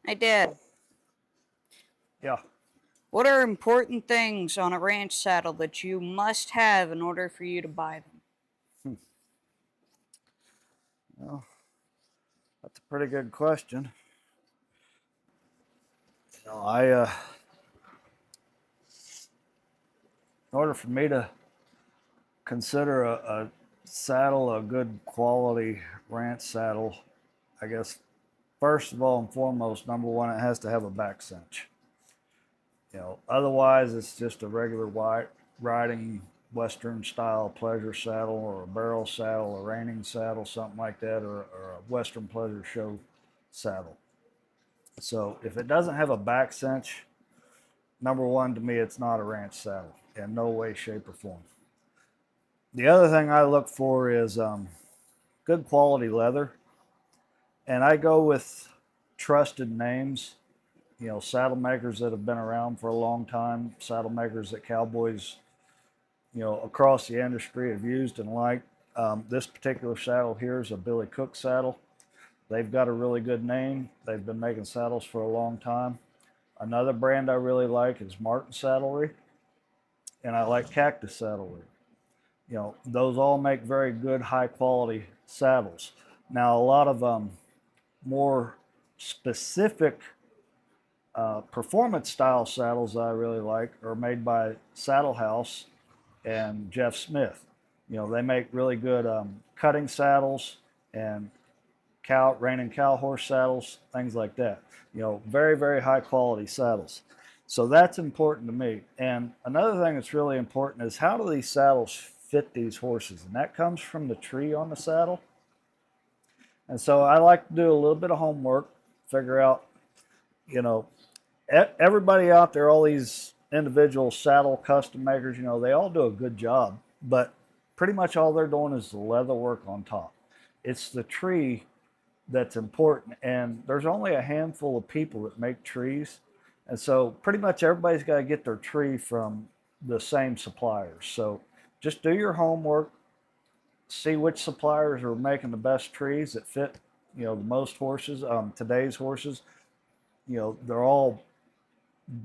Hey, Dad, Yeah. what are important things on a ranch saddle that you must have in order for you to buy them? Well, that's a pretty good question. In order for me to consider a saddle a good quality ranch saddle, I guess first of all and foremost, number one, it has to have a back cinch. Otherwise it's just a regular white riding Western style pleasure saddle or a barrel saddle, a reining saddle, something like that, or a Western pleasure show saddle. So if it doesn't have a back cinch, number one, to me, it's not a ranch saddle in no way, shape, or form. The other thing I look for is good quality leather, and I go with trusted names. Saddle makers that have been around for a long time, saddle makers that cowboys, across the industry have used and liked. This particular saddle here is a Billy Cook saddle. They've got a really good name. They've been making saddles for a long time. Another brand I really like is Martin Saddlery, and I like Cactus Saddlery. Those all make very good, high quality saddles. Now, a lot of more specific performance style saddles that I really like are made by Saddle House and Jeff Smith. They make really good cutting saddles and reining cow horse saddles, things like that. Very, very high quality saddles. So that's important to me. And another thing that's really important is how do these saddles fit these horses? And that comes from the tree on the saddle. And so I like to do a little bit of homework, figure out, you know, everybody out there, all these individual saddle custom makers, they all do a good job, but pretty much all they're doing is the leather work on top. It's the tree that's important, and there's only a handful of people that make trees, and so pretty much everybody's got to get their tree from the same suppliers. So just do your homework, see which suppliers are making the best trees that fit, the most horses. Today's horses, they're all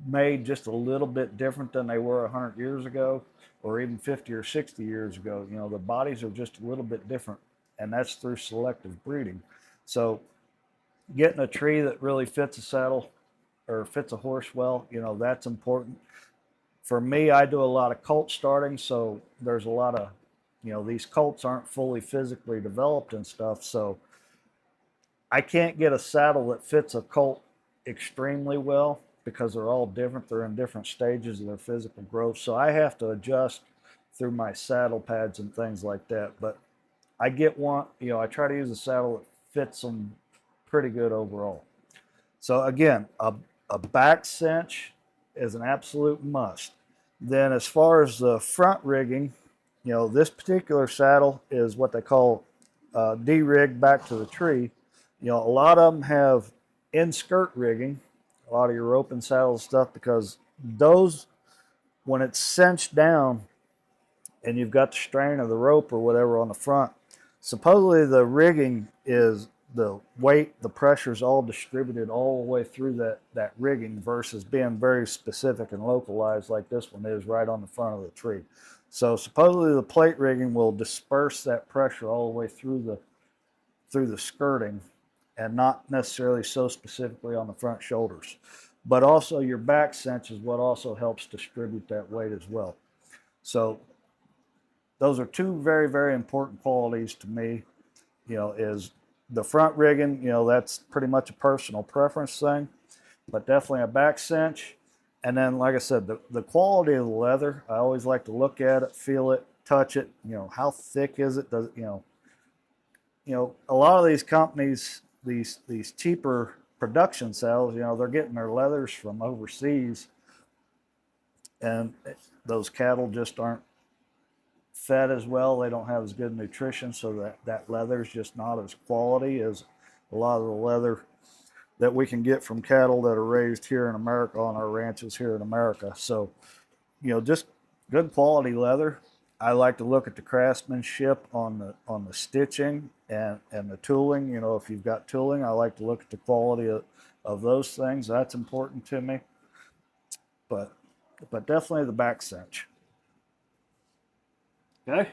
made just a little bit different than they were 100 years ago or even 50 or 60 years ago. The bodies are just a little bit different, and that's through selective breeding. So getting a tree that really fits a saddle or fits a horse well, that's important. For me, I do a lot of colt starting, so there's a lot of, these colts aren't fully physically developed and stuff, so I can't get a saddle that fits a colt extremely well because they're all different. They're in different stages of their physical growth, so I have to adjust through my saddle pads and things like that. But I get one, I try to use a saddle that fits them pretty good overall. So again, a back cinch is an absolute must. Then as far as the front rigging, this particular saddle is what they call D-rig back to the tree. A lot of them have in-skirt rigging, a lot of your rope and saddle stuff, because those, when it's cinched down and you've got the strain of the rope or whatever on the front, supposedly the rigging is the weight, the pressure is all distributed all the way through that rigging versus being very specific and localized like this one is right on the front of the tree. So supposedly the plate rigging will disperse that pressure all the way through the skirting and not necessarily so specifically on the front shoulders. But also your back cinch is what also helps distribute that weight as well. So those are two very, very important qualities to me, is the front rigging, that's pretty much a personal preference thing, but definitely a back cinch. And then, like I said, the quality of the leather, I always like to look at it, feel it, touch it. How thick is it? Does a lot of these companies, these cheaper production cells, they're getting their leathers from overseas, and those cattle just aren't fed as well. They don't have as good nutrition, so that leather is just not as quality as a lot of the leather that we can get from cattle that are raised here in America on our ranches here in America. So, just good quality leather. I like to look at the craftsmanship on the stitching and the tooling. If you've got tooling, I like to look at the quality of those things. That's important to me. But definitely the back cinch. Okay.